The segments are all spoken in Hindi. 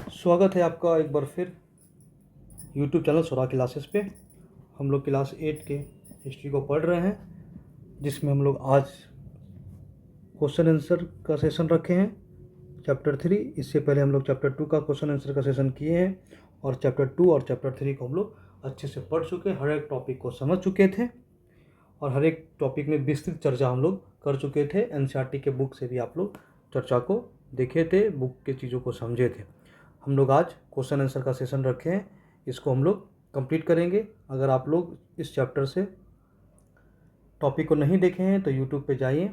स्वागत है आपका एक बार फिर यूट्यूब चैनल स्वरा क्लासेस पे। हम लोग क्लास 8 के हिस्ट्री को पढ़ रहे हैं, जिसमें हम लोग आज क्वेश्चन आंसर का सेशन रखे हैं चैप्टर 3। इससे पहले हम लोग चैप्टर 2 का क्वेश्चन आंसर का सेशन किए हैं और चैप्टर 2 और चैप्टर 3 को हम लोग अच्छे से पढ़ चुके हैं, हर एक टॉपिक को समझ चुके थे और हर एक टॉपिक में विस्तृत चर्चा हम लोग कर चुके थे। एनसीईआरटी के बुक से भी आप लोग चर्चा को देखे थे, बुक के चीज़ों को समझे थे। हम लोग आज क्वेश्चन आंसर का सेशन रखे हैं, इसको हम लोग कंप्लीट करेंगे। अगर आप लोग इस चैप्टर से टॉपिक को नहीं देखे हैं तो यूट्यूब पे जाइए,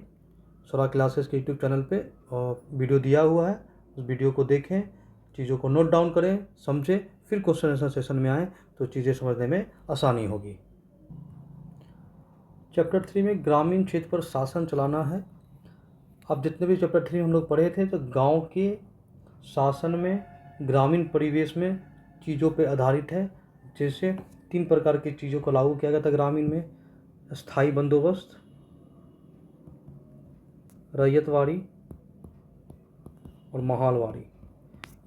स्वरा क्लासेस के यूट्यूब चैनल पे वीडियो दिया हुआ है, उस वीडियो को देखें, चीज़ों को नोट डाउन करें, समझें, फिर क्वेश्चन आंसर सेशन में आएँ तो चीज़ें समझने में आसानी होगी। चैप्टर 3 में ग्रामीण क्षेत्र पर शासन चलाना है। अब जितने भी चैप्टर 3 हम लोग पढ़े थे तो गांव के शासन में, ग्रामीण परिवेश में चीज़ों पे आधारित है। जैसे 3 प्रकार की चीज़ों को लागू किया गया था ग्रामीण में: स्थायी बंदोबस्त, रैयतवाड़ी और माहलवाड़ी।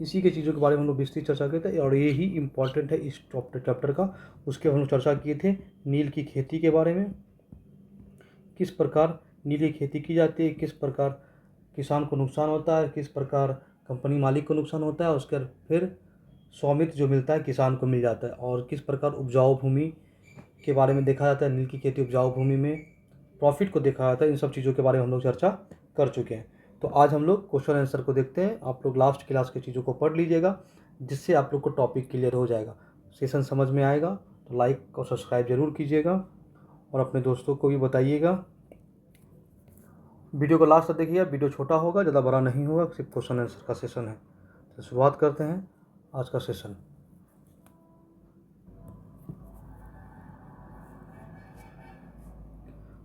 इसी के चीज़ों के बारे में हम लोग विस्तृत चर्चा किए थे और ये ही इम्पॉर्टेंट है इस चैप्टर का। उसके हम लोग चर्चा किए थे नील की खेती के बारे में, किस प्रकार नील की खेती की जाती है, किस प्रकार किसान को नुकसान होता है, किस प्रकार कंपनी मालिक को नुकसान होता है, उसके फिर स्वामित्व जो मिलता है किसान को मिल जाता है, और किस प्रकार उपजाऊ भूमि के बारे में देखा जाता है। नील की खेती उपजाऊ भूमि में प्रॉफिट को देखा जाता है। इन सब चीज़ों के बारे में हम लोग चर्चा कर चुके हैं। तो आज हम लोग क्वेश्चन आंसर को देखते हैं। आप लोग लास्ट क्लास की चीज़ों को पढ़ लीजिएगा, जिससे आप लोग को टॉपिक क्लियर हो जाएगा, सेशन समझ में आएगा। तो लाइक और सब्सक्राइब जरूर कीजिएगा और अपने दोस्तों को भी बताइएगा। वीडियो को लास्ट तक देखिए, वीडियो छोटा होगा, ज़्यादा बड़ा नहीं होगा, सिर्फ क्वेश्चन आंसर का सेशन है। तो शुरुआत करते हैं आज का सेशन।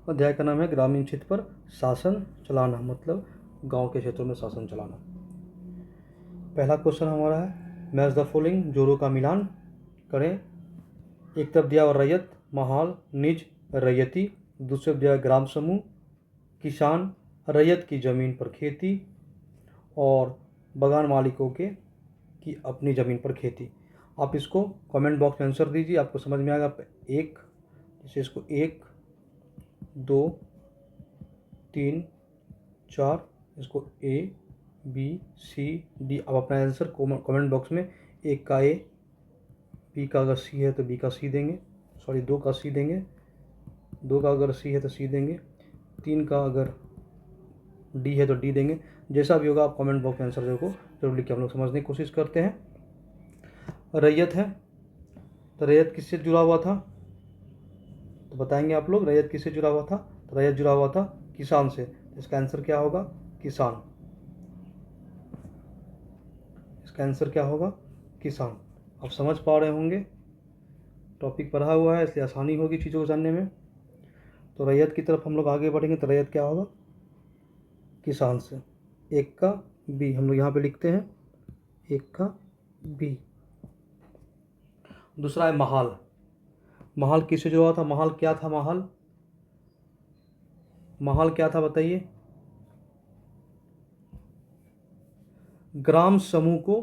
अध्याय का नाम है ग्रामीण क्षेत्र पर शासन चलाना, मतलब गांव के क्षेत्रों में शासन चलाना। पहला क्वेश्चन हमारा है मैच द फॉलोइंग, जोड़ों का मिलान करें। एक तरफ दिया हुआ रैयत, महाल, निज, रैयती। दूसरे दिया ग्राम समूह, किसान, रैयत की ज़मीन पर खेती और बागान मालिकों के की अपनी ज़मीन पर खेती। आप इसको कमेंट बॉक्स में आंसर दीजिए, आपको समझ में आएगा। एक, जैसे इसको 1 2 3 4, इसको A B C D। अब अपना आंसर कमेंट बॉक्स में, 1 का A, B का अगर C है तो B का C देंगे, सॉरी 2 का C देंगे, 2 का अगर C है तो C देंगे, 3 का अगर D है तो D देंगे। जैसा भी होगा आप कमेंट बॉक्स में आंसर को जरूर लिख के हम लोग समझने की कोशिश करते हैं। रैयत है तो रैयत किससे जुड़ा हुआ था, तो बताएंगे आप लोग रैयत किससे जुड़ा हुआ था। तो रैयत जुड़ा हुआ था किसान से। इसका आंसर क्या होगा, किसान। इसका आंसर क्या होगा, किसान। आप समझ पा रहे होंगे, टॉपिक पढ़ा हुआ है इसलिए आसानी होगी चीज़ों को जानने में। तो रैयत की तरफ हम लोग आगे बढ़ेंगे तो रैयत क्या होगा, किसान से। 1 का B हम लोग यहाँ पे लिखते हैं, 1 का B। दूसरा है महाल। महाल किससे जुड़ा हुआ था, महाल क्या था, महाल महाल क्या था बताइए। ग्राम समूह को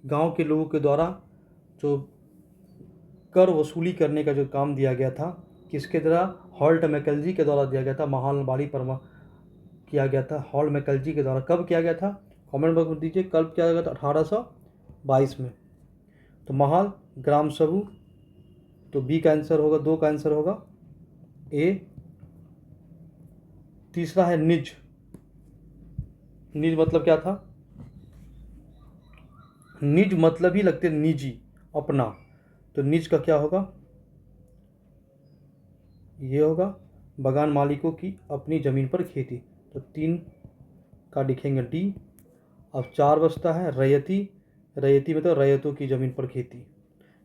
गांव के लोगों के द्वारा जो कर वसूली करने का जो काम दिया गया था, किसके द्वारा, हॉल्ट मैकेंजी के द्वारा दिया गया था। महालवाड़ी पर किया गया था हॉल्ट मैकेंजी के द्वारा। कब किया गया था, कमेंट बॉक्स में दीजिए, कब किया गया था, 1822 में। तो महाल, ग्राम समूह, तो B का आंसर होगा, 2 का आंसर होगा A। तीसरा है निज। निज मतलब क्या था, निज मतलब ही लगते निजी, अपना। तो निज का क्या होगा, ये होगा बागान मालिकों की अपनी ज़मीन पर खेती। तो 3 का लिखेंगे D। अब 4 बचता है रैयती। रैयती में तो रैयतों की ज़मीन पर खेती।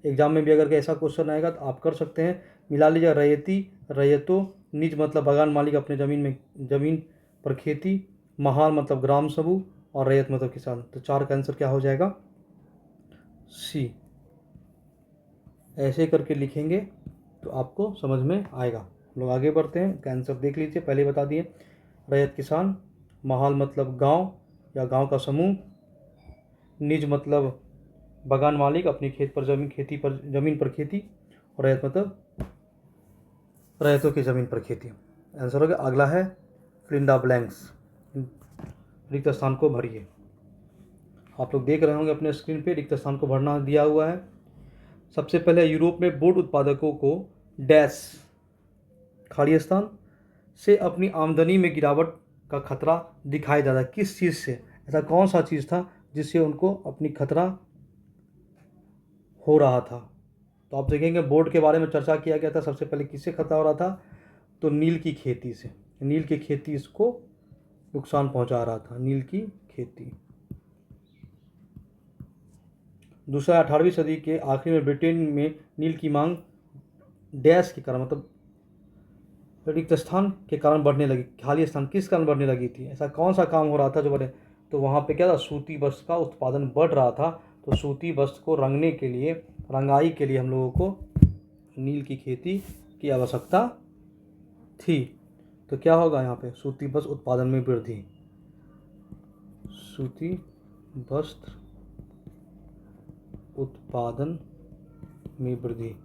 एग्जाम में भी अगर ऐसा क्वेश्चन आएगा तो आप कर सकते हैं, मिला लीजिए रैयती, रैयतों, निज मतलब बागान मालिक अपने ज़मीन पर खेती, महाल मतलब ग्राम समूह और रैयत मतलब किसान। तो 4 का आंसर क्या हो जाएगा, C। ऐसे करके लिखेंगे तो आपको समझ में आएगा। हम लोग आगे बढ़ते हैं, आंसर देख लीजिए, पहले बता दिए रैयत किसान, महाल मतलब गांव या गांव का समूह, निज मतलब बगान मालिक अपनी ज़मीन पर खेती, और रैयत मतलब रैयतों की ज़मीन पर खेती। आंसर हो गया। अगला है फिल इन द ब्लैंक्स, रिक्त स्थान को भरिए। आप लोग देख रहे होंगे अपने स्क्रीन पे रिक्त स्थान को भरना दिया हुआ है। सबसे पहले यूरोप में बोर्ड उत्पादकों को डैश खाड़ी स्थान से अपनी आमदनी में गिरावट का खतरा दिखाई देता है। किस चीज़ से? ऐसा कौन सा चीज़ था जिससे उनको अपनी खतरा हो रहा था? तो आप देखेंगे बोर्ड के बारे में चर्चा किया गया था। सबसे पहले किससे खतरा हो रहा था? तो नील की खेती से। नील की खेती इसको नुकसान पहुंचा रहा था, नील की खेती। दूसरा, 18वीं सदी के आखिर में ब्रिटेन में नील की मांग डैश के कारण, मतलब रिक्त स्थान के कारण बढ़ने लगी। खाली स्थान किस कारण बढ़ने लगी थी? ऐसा कौन सा काम हो रहा था जो बढ़े? तो वहाँ पे क्या था? सूती वस्त्र का उत्पादन बढ़ रहा था। तो सूती वस्त्र को रंगने के लिए, रंगाई के लिए हम लोगों को नील की खेती की आवश्यकता थी। तो क्या होगा यहाँ पे? सूती वस्त्र उत्पादन में वृद्धि। सूती वस्त्र उत्पादन में वृद्धि।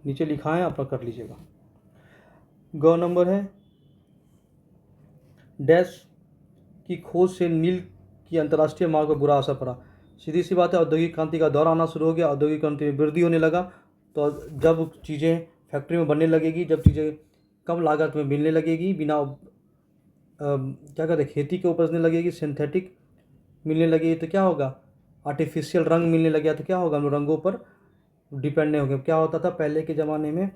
नीचे लिखा है, आप लोग कर लीजिएगा। ग नंबर है डैश की खोज से नील की अंतर्राष्ट्रीय मांग पर बुरा असर पड़ा। सीधी सी बात है, औद्योगिक क्रांति का दौर आना शुरू हो गया, औद्योगिक क्रांति में वृद्धि होने लगा। तो जब चीज़ें फैक्ट्री में बनने लगेगी, जब चीज़ें कम लागत में मिलने लगेगी, बिना क्या कहते हैं, खेती के उपजने लगेगी, सिंथेटिक मिलने लगेगी, तो क्या होगा? आर्टिफिशियल रंग मिलने लग गया। तो क्या होगा? हम रंगों पर डिपेंड नहीं हो गए। क्या होता था पहले के ज़माने में?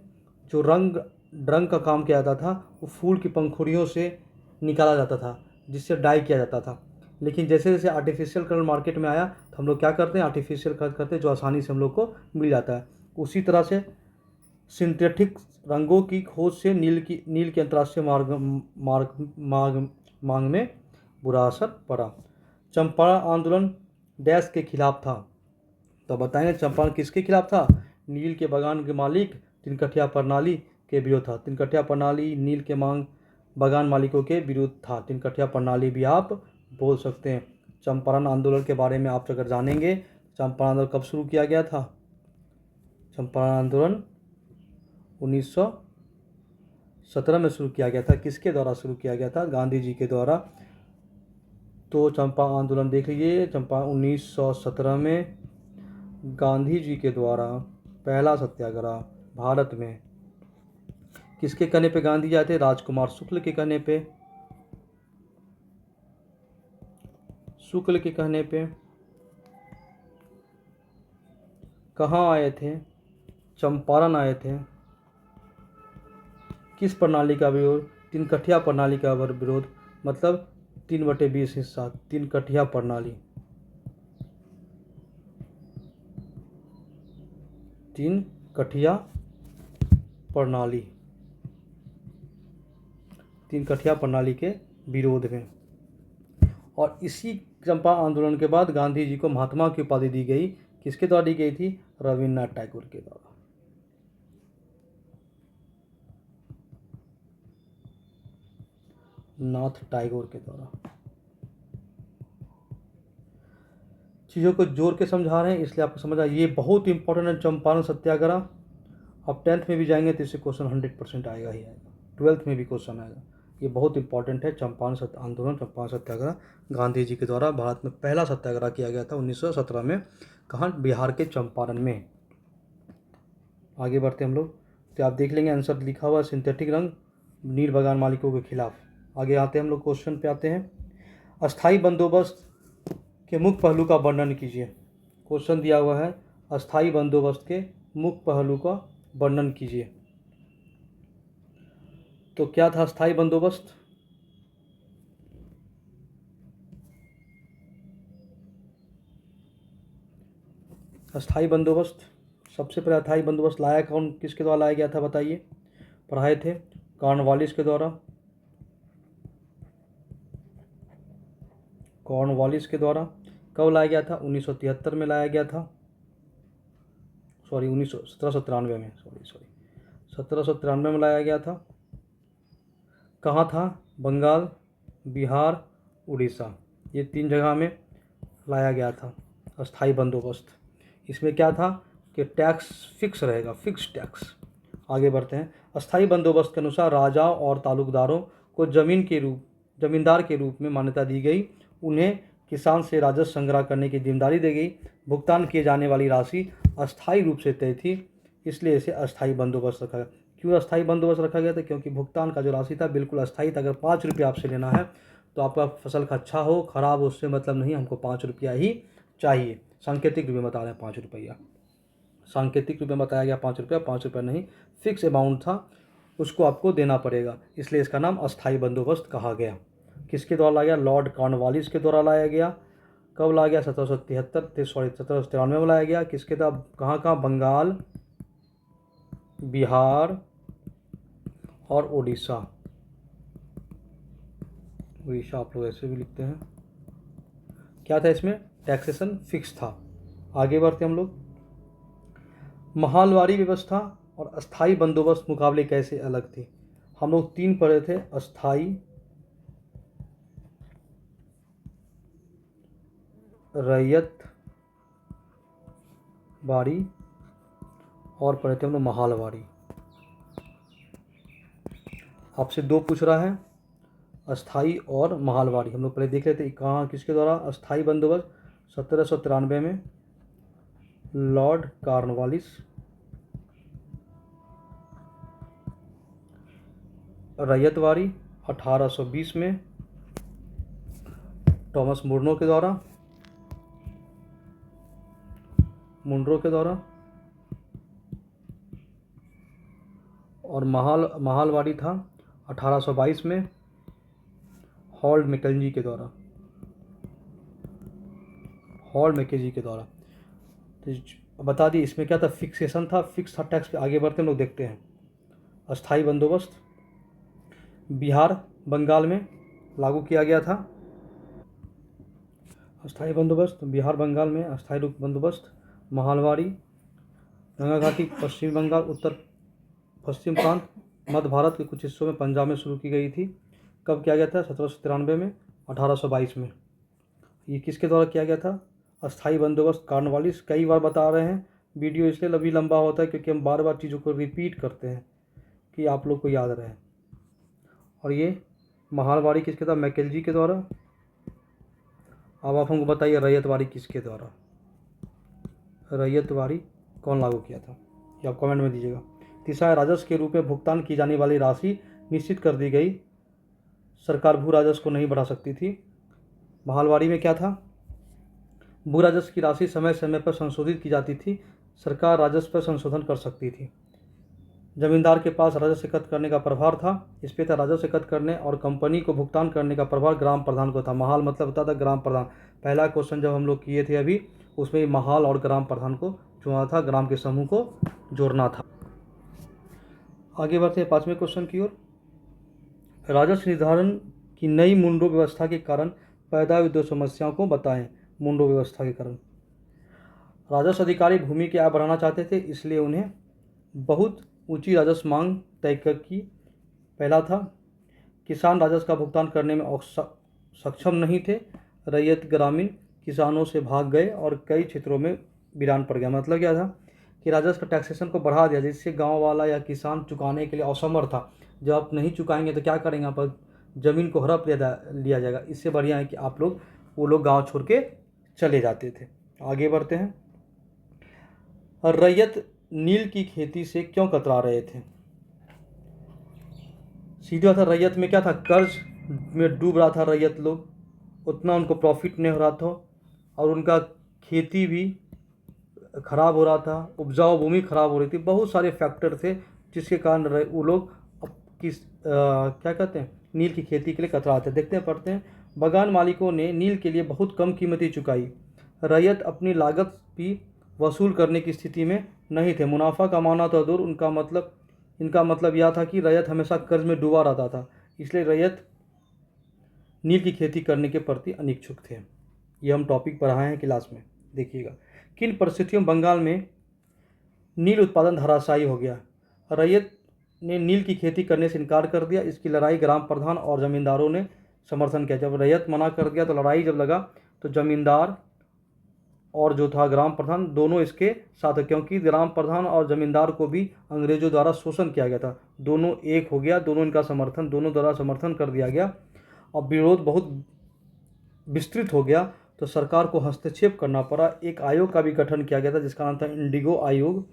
जो रंग का काम किया जाता था वो फूल की पंखुड़ियों से निकाला जाता था, जिससे डाई किया जाता था। लेकिन जैसे जैसे आर्टिफिशियल कलर मार्केट में आया तो हम लोग क्या करते हैं? आर्टिफिशियल कलर करते हैं जो आसानी से हम लोग को मिल जाता है। उसी तरह से सिंथेटिक रंगों की खोज से नील की अंतर्राष्ट्रीय मांग में बुरा असर पड़ा। चंपारण आंदोलन डैश के खिलाफ था। तो बताएंगे चंपारण किसके खिलाफ था? नील के बगान के मालिक तिनकठिया प्रणाली के विरोध था। तिनकठिया प्रणाली नील के बगान मालिकों के विरुद्ध था। तिनकठिया प्रणाली भी आप बोल सकते हैं। चंपारण आंदोलन के बारे में आप अगर जानेंगे, चंपारण आंदोलन कब शुरू किया गया था? चंपारण आंदोलन 1917 में शुरू किया गया था। किसके द्वारा शुरू किया गया था? गांधी जी के द्वारा। तो चंपा आंदोलन देख लीजिए, चंपा 1917 में गांधी जी के द्वारा पहला सत्याग्रह भारत में। किसके कहने पे गांधी जी आए थे? राजकुमार शुक्ल के कहने पे। शुक्ल के कहने पे कहाँ आए थे? चंपारण आए थे। किस प्रणाली का विरोध? तिनकठिया प्रणाली का विरोध, मतलब 3/20 हिस्सा, तिनकठिया प्रणाली। तिनकठिया प्रणाली के विरोध में। और इसी चंपा आंदोलन के बाद गांधी जी को महात्मा की उपाधि दी गई। किसके द्वारा दी गई थी? रविन्द्रनाथ टैगोर के द्वारा। नाथ टैगोर के द्वारा। चीज़ों को जोड़ के समझा रहे हैं इसलिए आपको समझ आए। ये बहुत इंपॉर्टेंट है चंपारण सत्याग्रह। अब 10th में भी जाएंगे तो इससे क्वेश्चन 100% आएगा ही आएगा। 12th में भी क्वेश्चन आएगा। ये बहुत इंपॉर्टेंट है। चंपारण आंदोलन, चंपारण सत्याग्रह गांधी जी के द्वारा भारत में पहला सत्याग्रह किया गया था 1917 में। कहाँ? बिहार के चंपारण में। आगे बढ़ते हम लोग, तो आप देख लेंगे आंसर लिखा हुआ सिंथेटिक रंग नील बगान मालिकों के खिलाफ। आगे आते हैं हम लोग, क्वेश्चन पे आते हैं। अस्थाई बंदोबस्त के मुख्य पहलू का वर्णन कीजिए। क्वेश्चन दिया हुआ है अस्थाई बंदोबस्त के मुख्य पहलू का वर्णन कीजिए। तो क्या था अस्थाई बंदोबस्त? अस्थाई बंदोबस्त, सबसे पहले अस्थाई बंदोबस्त लाया कौन, किसके द्वारा लाया गया था बताइए? पढ़ाए थे कॉर्नवालिस के द्वारा। कॉर्नवालिस के द्वारा। कब लाया गया था? 1973 में लाया गया था। सॉरी 1793 में, सॉरी 1793 में लाया गया था। कहाँ था? बंगाल, बिहार, उड़ीसा। ये 3 जगह में लाया गया था अस्थाई बंदोबस्त। इसमें क्या था कि टैक्स फिक्स रहेगा, फिक्स टैक्स। आगे बढ़ते हैं। अस्थाई बंदोबस्त के अनुसार राजा और तालुकदारों को जमींदार के रूप में मान्यता दी गई। उन्हें किसान से राजस्व संग्रह करने की जिम्मेदारी दी गई। भुगतान किए जाने वाली राशि अस्थायी रूप से तय थी, इसलिए इसे अस्थाई बंदोबस्त रखा गया। क्यों अस्थाई बंदोबस्त रखा गया था? क्योंकि भुगतान का जो राशि था बिल्कुल अस्थायी था। अगर 5 रुपये आपसे लेना है तो आपका फसल का अच्छा हो खराब हो उससे मतलब नहीं, हमको 5 रुपया ही चाहिए। सांकेतिक रूप में बता रहे हैं 5 रुपया, सांकेतिक रूप में बताया गया 5 रुपया, 5 रुपया नहीं, फिक्स अमाउंट था, उसको आपको देना पड़ेगा, इसलिए इसका नाम अस्थाई बंदोबस्त कहा गया। किसके द्वारा लाया गया? लॉर्ड कॉर्नवालिस के द्वारा लाया गया। कब लाया गया? 1793 में लाया गया। किसके द्वारा? कहाँ कहाँ? बंगाल, बिहार और उड़ीसा। उड़ीसा आप लोग ऐसे भी लिखते हैं। क्या था इसमें? टैक्सेशन फिक्स था। आगे बढ़ते हम लोग। महालवारी व्यवस्था और अस्थाई बंदोबस्त मुकाबले कैसे अलग थे? हम लोग 3 पढ़े थे, अस्थाई, रैयत वारी और पढ़े थे हम लोग महालवारी। आपसे 2 पूछ रहा है, अस्थाई और महालवारी। हम लोग पहले देख लेते कहाँ किसके द्वारा अस्थाई बंदोबस्त? 1793 में लॉर्ड कॉर्नवालिस, रैयतवारी 1820 में थॉमस मुनरो के द्वारा और महालवारी था 1822 में हॉल्ड मैकेजी के द्वारा। तो बता दी इसमें क्या था? फिक्सेशन था, फिक्स था टैक्स। आगे बढ़ते हम लोग देखते हैं। अस्थाई बंदोबस्त बिहार बंगाल में लागू किया गया था। अस्थाई बंदोबस्त बिहार बंगाल में अस्थाई रूप बंदोबस्त। महालवारी गंगा घाटी पश्चिम बंगाल उत्तर पश्चिम प्रांत मध्य भारत के कुछ हिस्सों में पंजाब में शुरू की गई थी। कब किया गया था? 1793 में 1822 में। ये किसके द्वारा किया गया था? अस्थाई बंदोबस्त कॉर्नवालिस। कई बार बता रहे हैं, वीडियो इसलिए अभी लंबा होता है क्योंकि हम बार बार चीज़ों को रिपीट करते हैं कि आप लोग को याद रहे। और ये महालवारी किसके द्वारा? मैकेजी के द्वारा। अब आप हमको बताइए रैयतवारी किसके द्वारा? रैयतवारी कौन लागू किया था? ये आप कमेंट में दीजिएगा। तीसरा, राजस्व के रूप में भुगतान की जाने वाली राशि निश्चित कर दी गई। सरकार भू राजस्व को नहीं बढ़ा सकती थी। महालवारी में क्या था? भू राजस्व की राशि समय समय पर संशोधित की जाती थी। सरकार राजस्व पर संशोधन कर सकती थी। जमींदार के पास राजस्व एकत्र करने का प्रभार था। इस पे था राजस्व एकत्र करने और कंपनी को भुगतान करने का प्रभार ग्राम प्रधान को था। महाल मतलब होता था ग्राम प्रधान। पहला क्वेश्चन जब हम लोग किए थे अभी, उसमें महाल और ग्राम प्रधान को चुना था, ग्राम के समूह को जोड़ना था। आगे बढ़ते हैं 5वें क्वेश्चन की ओर। राजस्व निर्धारण की नई मुनरो व्यवस्था के कारण पैदा हुई 2 समस्याओं को बताएं। मुनरो व्यवस्था के कारण राजस्व अधिकारी भूमि की आय बढ़ाना चाहते थे, इसलिए उन्हें बहुत ऊंची राजस्व मांग तय की। पहला था, किसान राजस्व का भुगतान करने में सक्षम नहीं थे। रैयत ग्रामीण किसानों से भाग गए और कई क्षेत्रों में वीरान पड़ गया। मतलब क्या था कि राजस्व का टैक्सेशन को बढ़ा दिया, जिससे गांव वाला या किसान चुकाने के लिए असमर्थ था। जब आप नहीं चुकाएंगे तो क्या करेंगे? आप ज़मीन को हड़प लिया जाएगा। इससे बढ़िया है कि वो लोग गाँव छोड़ के चले जाते थे। आगे बढ़ते हैं। रैयत नील की खेती से क्यों कतरा रहे थे? सीधा था, रैयत में क्या था? कर्ज में डूब रहा था रैयत लोग, उतना उनको प्रॉफिट नहीं हो रहा था और उनका खेती भी खराब हो रहा था, उपजाऊ भूमि खराब हो रही थी। बहुत सारे फैक्टर थे जिसके कारण वो लोग क्या कहते हैं, नील की खेती के लिए कतराते। देखते हैं, पढ़ते हैं। बागान मालिकों ने नील के लिए बहुत कम कीमतें चुकाई। रैयत अपनी लागत भी वसूल करने की स्थिति में नहीं थे। मुनाफा कमाना तो दूर, इनका मतलब यह था कि रैयत हमेशा कर्ज में डूबा रहता था, इसलिए रैयत नील की खेती करने के प्रति अनिच्छुक थे। ये हम टॉपिक पढ़ाए हैं क्लास में, देखिएगा। किन परिस्थितियों में बंगाल में नील उत्पादन धराशायी हो गया? रैयत ने नील की खेती करने से इनकार कर दिया। इसकी लड़ाई ग्राम प्रधान और जमींदारों ने समर्थन किया। जब रैयत मना कर दिया तो लड़ाई जब लगा तो जमींदार और जो था ग्राम प्रधान दोनों इसके साथ, क्योंकि ग्राम प्रधान और जमींदार को भी अंग्रेजों द्वारा शोषण किया गया था। दोनों एक हो गया, दोनों द्वारा समर्थन कर दिया गया और विरोध बहुत विस्तृत हो गया, तो सरकार को हस्तक्षेप करना पड़ा। एक आयोग का भी गठन किया गया था जिसका नाम था इंडिगो आयोग।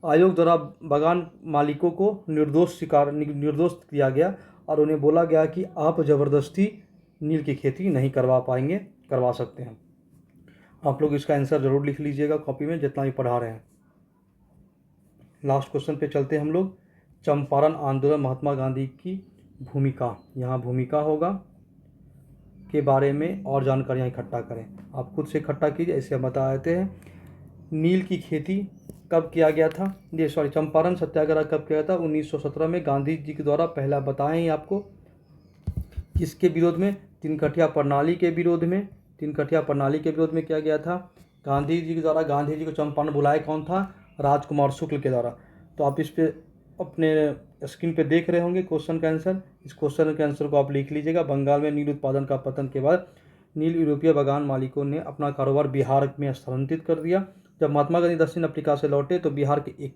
आयोग द्वारा बागान मालिकों को निर्दोष किया गया और उन्हें बोला गया कि आप ज़बरदस्ती नील की खेती नहीं करवा सकते हैं। आप लोग इसका आंसर ज़रूर लिख लीजिएगा कॉपी में जितना भी पढ़ा रहे हैं। लास्ट क्वेश्चन पे चलते हैं हम लोग। चंपारण आंदोलन महात्मा गांधी की भूमिका, यहाँ भूमिका होगा के बारे में और जानकारियाँ इकट्ठा करें। आप खुद से इकट्ठा कीजिए, ऐसे हम बता देते हैं। नील की खेती कब किया गया था, चंपारण सत्याग्रह कब किया था? 1917 में गांधी जी के द्वारा। पहला बताएं ही आपको किसके विरोध में? तीनकठिया प्रणाली के विरोध में। तीनकठिया प्रणाली के विरोध में किया गया था गांधी जी के द्वारा। गांधी जी को चंपारण बुलाया कौन था? राजकुमार शुक्ल के द्वारा। तो आप इस पे अपने स्क्रीन पे देख रहे होंगे क्वेश्चन का आंसर। इस क्वेश्चन के आंसर को आप लिख लीजिएगा। बंगाल में नील उत्पादन का पतन के बाद नील यूरोपीय बागान मालिकों ने अपना कारोबार बिहार में स्थानांतरित कर दिया। जब महात्मा गांधी दक्षिण अफ्रीका से लौटे तो बिहार के एक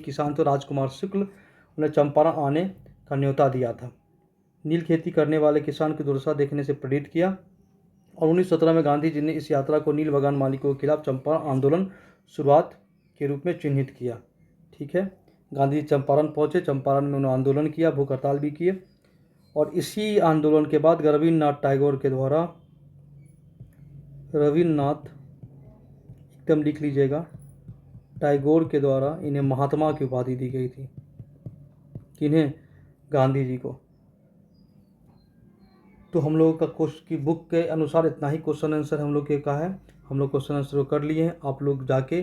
किसान तो राजकुमार शुक्ल, उन्हें चंपारण आने का न्योता दिया था। नील खेती करने वाले किसान की दुर्दशा देखने से प्रेरित किया और 1917 में गांधी जी ने इस यात्रा को नील बागान मालिकों के खिलाफ चंपारण आंदोलन शुरुआत के रूप में चिन्हित किया। ठीक है, गांधी जी चंपारण पहुंचे, चंपारण में उन्होंने आंदोलन किया, भूख हड़ताल भी किए और इसी आंदोलन के बाद रविन्द्रनाथ टैगोर के द्वारा, रविन्द्रनाथ एकदम लिख लीजिएगा, टैगोर के द्वारा इन्हें महात्मा की उपाधि दी गई थी। किन्हें? गांधी जी को। तो हम लोगों का कोर्स की बुक के अनुसार इतना ही क्वेश्चन आंसर हम लोग के का है। हम लोग क्वेश्चन आंसर को कर लिए हैं। आप लोग जाके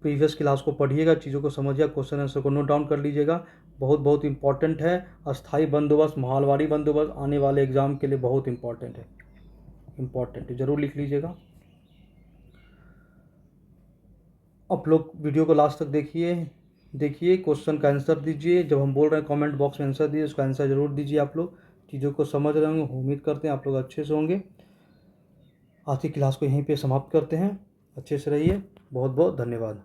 प्रीवियस क्लास को पढ़िएगा, चीज़ों को समझिएगा, क्वेश्चन आंसर को नोट डाउन कर लीजिएगा। बहुत बहुत इंपॉर्टेंट है। अस्थाई बंदोबस्त, माहलवाड़ी बंदोबस्त आने वाले एग्जाम के लिए बहुत इंपॉर्टेंट है, ज़रूर लिख लीजिएगा। आप लोग वीडियो को लास्ट तक देखिए, क्वेश्चन का आंसर दीजिए। जब हम बोल रहे हैं कमेंट बॉक्स में आंसर दीजिए, उसका आंसर ज़रूर दीजिए। आप लोग चीज़ों को समझ रहे होंगे, उम्मीद करते हैं आप लोग अच्छे से होंगे। आज की क्लास को यहीं पे समाप्त करते हैं। अच्छे से रहिए, बहुत बहुत धन्यवाद।